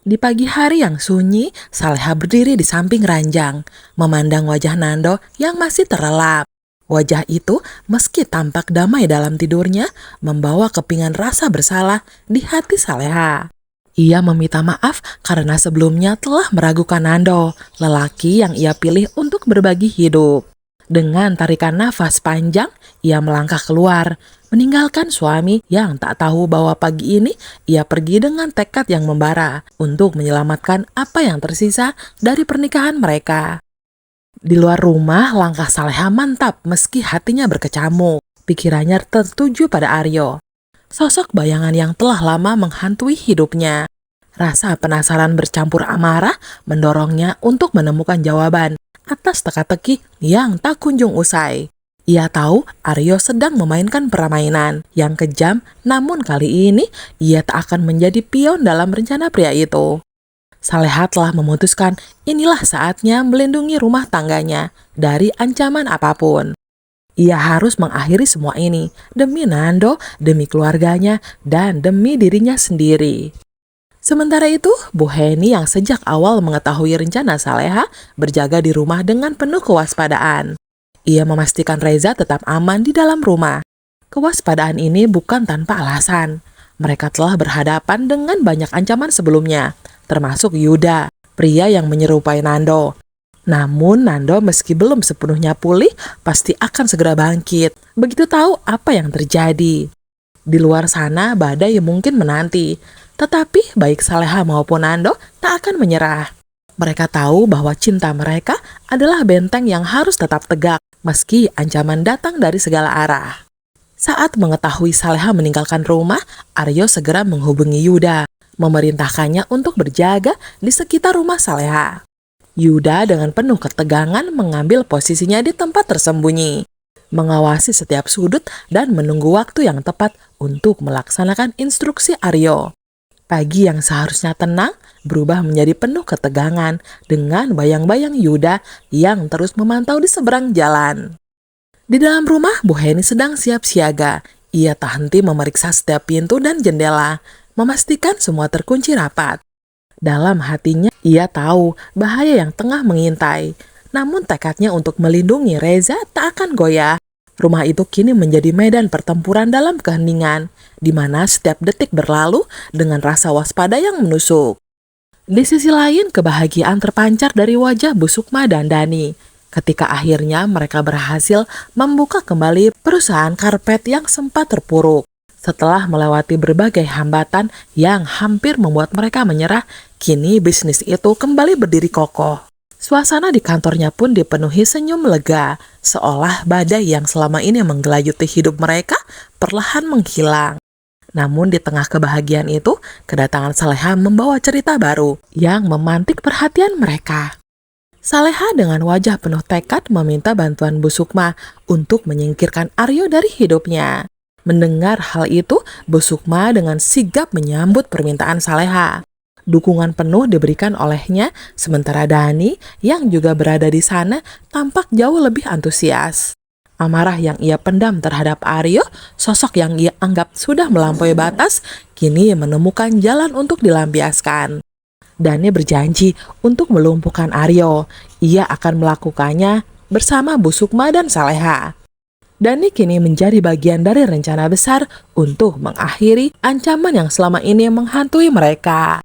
Di pagi hari yang sunyi, Saleha berdiri di samping ranjang, memandang wajah Nando yang masih terlelap. Wajah itu, meski tampak damai dalam tidurnya, membawa kepingan rasa bersalah di hati Saleha. Ia meminta maaf karena sebelumnya telah meragukan Nando, lelaki yang ia pilih untuk berbagi hidup. Dengan tarikan nafas panjang, ia melangkah keluar, meninggalkan suami yang tak tahu bahwa pagi ini ia pergi dengan tekad yang membara untuk menyelamatkan apa yang tersisa dari pernikahan mereka. Di luar rumah, langkah Saleha mantap meski hatinya berkecamuk. Pikirannya tertuju pada Aryo, sosok bayangan yang telah lama menghantui hidupnya. Rasa penasaran bercampur amarah mendorongnya untuk menemukan jawaban atas teka-teki yang tak kunjung usai. Ia tahu Aryo sedang memainkan permainan yang kejam, namun kali ini ia tak akan menjadi pion dalam rencana pria itu. Saleha telah memutuskan inilah saatnya melindungi rumah tangganya dari ancaman apapun. Ia harus mengakhiri semua ini demi Nando, demi keluarganya, dan demi dirinya sendiri. Sementara itu, Bu Heni yang sejak awal mengetahui rencana Saleha berjaga di rumah dengan penuh kewaspadaan. Ia memastikan Reza tetap aman di dalam rumah. Kewaspadaan ini bukan tanpa alasan. Mereka telah berhadapan dengan banyak ancaman sebelumnya, termasuk Yuda, pria yang menyerupai Nando. Namun Nando meski belum sepenuhnya pulih, pasti akan segera bangkit. Begitu tahu apa yang terjadi. Di luar sana badai mungkin menanti, tetapi baik Saleha maupun Nando tak akan menyerah. Mereka tahu bahwa cinta mereka adalah benteng yang harus tetap tegak, meski ancaman datang dari segala arah. Saat mengetahui Saleha meninggalkan rumah, Aryo segera menghubungi Yuda, memerintahkannya untuk berjaga di sekitar rumah Saleha. Yuda dengan penuh ketegangan mengambil posisinya di tempat tersembunyi, mengawasi setiap sudut dan menunggu waktu yang tepat untuk melaksanakan instruksi Aryo. Pagi yang seharusnya tenang berubah menjadi penuh ketegangan dengan bayang-bayang Yuda yang terus memantau di seberang jalan. Di dalam rumah, Bu Heni sedang siap siaga. Ia tak henti memeriksa setiap pintu dan jendela, memastikan semua terkunci rapat. Dalam hatinya, ia tahu bahaya yang tengah mengintai. Namun tekadnya untuk melindungi Reza tak akan goyah. Rumah itu kini menjadi medan pertempuran dalam keheningan, di mana setiap detik berlalu dengan rasa waspada yang menusuk. Di sisi lain, kebahagiaan terpancar dari wajah Bu Sukma dan Dani, ketika akhirnya mereka berhasil membuka kembali perusahaan karpet yang sempat terpuruk. Setelah melewati berbagai hambatan yang hampir membuat mereka menyerah, kini bisnis itu kembali berdiri kokoh. Suasana di kantornya pun dipenuhi senyum lega, seolah badai yang selama ini menggelayuti hidup mereka perlahan menghilang. Namun di tengah kebahagiaan itu, kedatangan Saleha membawa cerita baru yang memantik perhatian mereka. Saleha dengan wajah penuh tekad meminta bantuan Bu Sukma untuk menyingkirkan Aryo dari hidupnya. Mendengar hal itu, Bu Sukma dengan sigap menyambut permintaan Saleha. Dukungan penuh diberikan olehnya, sementara Dani yang juga berada di sana tampak jauh lebih antusias. Amarah yang ia pendam terhadap Aryo, sosok yang ia anggap sudah melampaui batas, kini menemukan jalan untuk dilampiaskan. Dani berjanji untuk melumpuhkan Aryo. Ia akan melakukannya bersama Bu Sukma dan Saleha. Dani kini menjadi bagian dari rencana besar untuk mengakhiri ancaman yang selama ini menghantui mereka.